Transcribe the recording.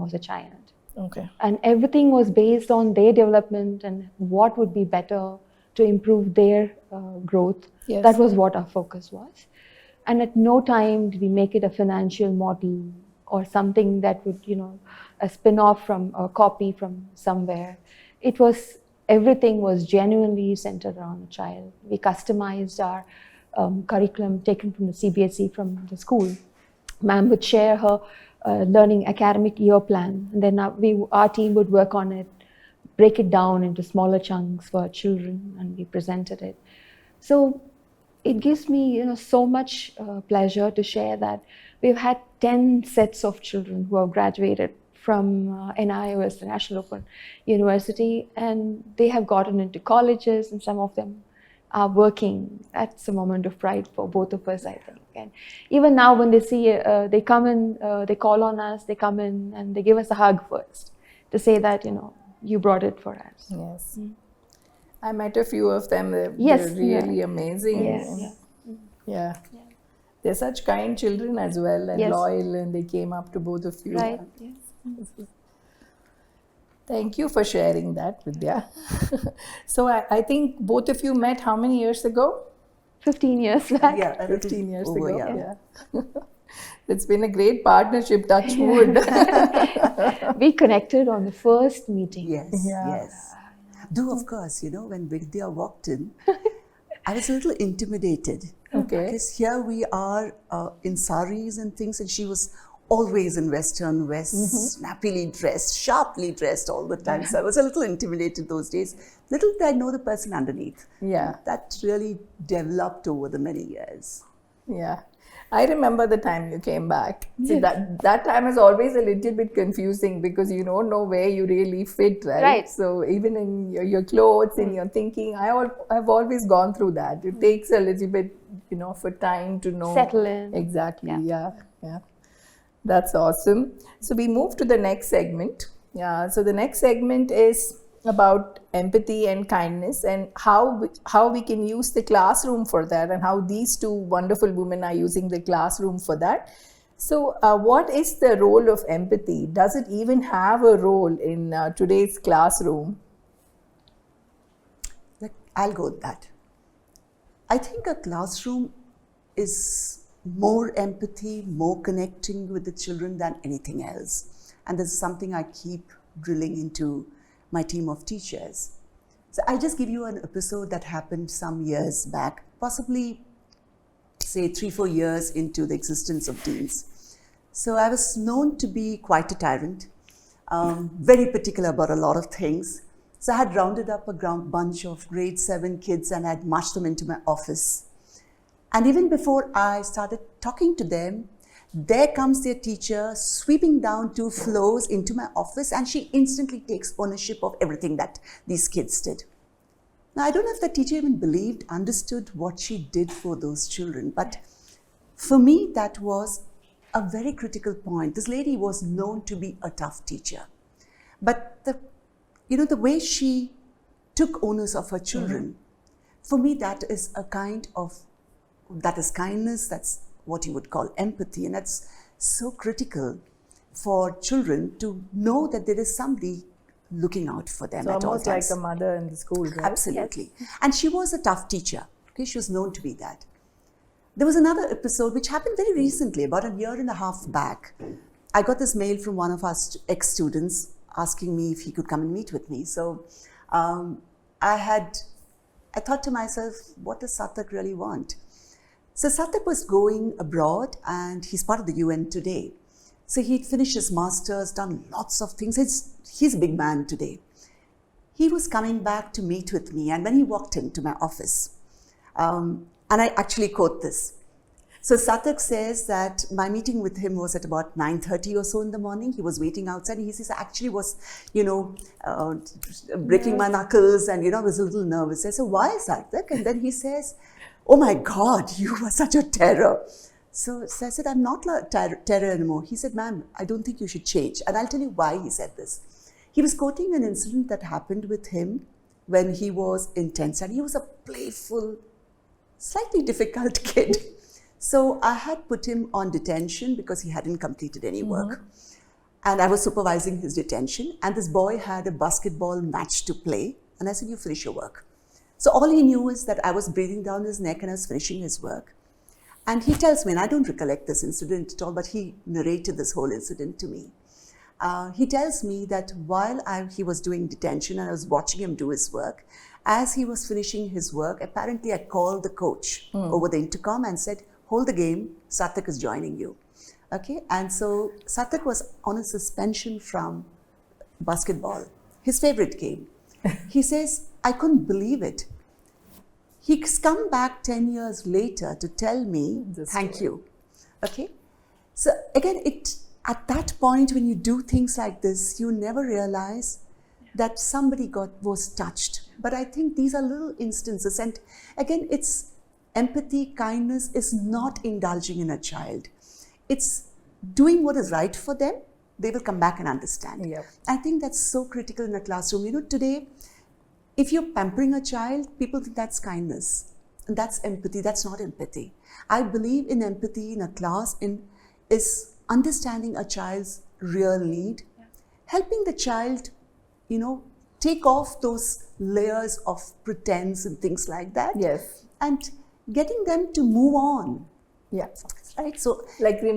was a child. Okay. And everything was based on their development and what would be better to improve their growth. Yes. That was what our focus was. And at no time did we make it a financial model or something that would, a spin-off from a copy from somewhere. Everything was genuinely centered around the child. We customized our curriculum taken from the CBSE from the school. Ma'am would share her learning academic year plan, and then our team would work on it, break it down into smaller chunks for children, and we presented it. So it gives me, so much pleasure to share that we've had 10 sets of children who have graduated from NIOS, the National Open University, and they have gotten into colleges, and some of them are working. That's a moment of pride for both of us, I think. And even now when they see, they come in, they call on us, they come in and they give us a hug first to say that, you brought it for us. Yes. I met a few of them. They're really amazing. Yes. Yeah. They're such kind children as well, and loyal, and they came up to both of you. Right. Yes. Thank you for sharing that, Vidya. So I think both of you met how many years ago? 15 years back. Yeah, 15 years ago. Yeah. It's been a great partnership, touch wood. We connected on the first meeting. Yes. Though, of course, when Vidya walked in, I was a little intimidated. Okay. Because here we are in saris and things, and she was always in Western West, snappily dressed, sharply dressed all the time. So I was a little intimidated those days. Little did I know the person underneath. Yeah. That really developed over the many years. Yeah. I remember the time you came back. See, that time is always a little bit confusing because you don't know where you really fit, right? Right. So even in your clothes, in your thinking, I've always gone through that. It takes a little bit, for time to know. Settle in. Exactly. Yeah. That's awesome. So we move to the next segment. So the next segment is about empathy and kindness, and how we can use the classroom for that, and how these two wonderful women are using the classroom for that. So what is the role of empathy? Does it even have a role in today's classroom? I'll go with that. I think a classroom is more empathy, more connecting with the children than anything else. And this is something I keep drilling into my team of teachers. So I'll just give you an episode that happened some years back, possibly say 3-4 years into the existence of Deens. So I was known to be quite a tyrant, very particular about a lot of things. So I had rounded up a bunch of grade 7 kids and I'd marched them into my office. And even before I started talking to them, there comes their teacher sweeping down 2 floors into my office, and she instantly takes ownership of everything that these kids did. Now, I don't know if the teacher even understood what she did for those children, but for me, that was a very critical point. This lady was known to be a tough teacher, but the way she took owners of her children, for me, that is kindness, that's what you would call empathy, and that's so critical for children to know that there is somebody looking out for them at all times. Almost like a mother in the school, right? Absolutely. Yes. And she was a tough teacher. Okay, she was known to be that. There was another episode which happened very recently, about a year and a half back. I got this mail from one of our ex-students asking me if he could come and meet with me. So I thought to myself, what does Satak really want? So Satak was going abroad, and he's part of the UN today. So he'd finished his master's, done lots of things. He's a big man today. He was coming back to meet with me, and when he walked into my office, and I actually quote this. So Satak says that my meeting with him was at about 9:30 or so in the morning. He was waiting outside, and he says, I actually was, breaking my knuckles, and, I was a little nervous. I said, why, Satak? And then he says, oh my God, you were such a terror. So I said, I'm not a terror anymore. He said, ma'am, I don't think you should change. And I'll tell you why he said this. He was quoting an incident that happened with him when he was in 10th standard. He was a playful, slightly difficult kid. So I had put him on detention because he hadn't completed any work. And I was supervising his detention, and this boy had a basketball match to play. And I said, you finish your work. So all he knew is that I was breathing down his neck and I was finishing his work. And he tells me, and I don't recollect this incident at all, but he narrated this whole incident to me. He tells me that while he was doing detention and I was watching him do his work, as he was finishing his work, apparently I called the coach over the intercom and said, hold the game, Sathak is joining you. Okay, and so Sathak was on a suspension from basketball, his favorite game. He says, I couldn't believe it. He's come back 10 years later to tell me, thank you. Okay, so again, at that point when you do things like this, you never realize that somebody was touched. But I think these are little instances. And again, it's empathy, kindness is not indulging in a child. It's doing what is right for them. They will come back and understand. Yep. I think that's so critical in a classroom. You know, today, if you're pampering a child, people think that's kindness. And that's empathy. That's not empathy. I believe in empathy in a class is understanding a child's real need, helping the child, you know, take off those layers of pretense and things like that. Yes. And getting them to move on. Yeah. Right? So, Like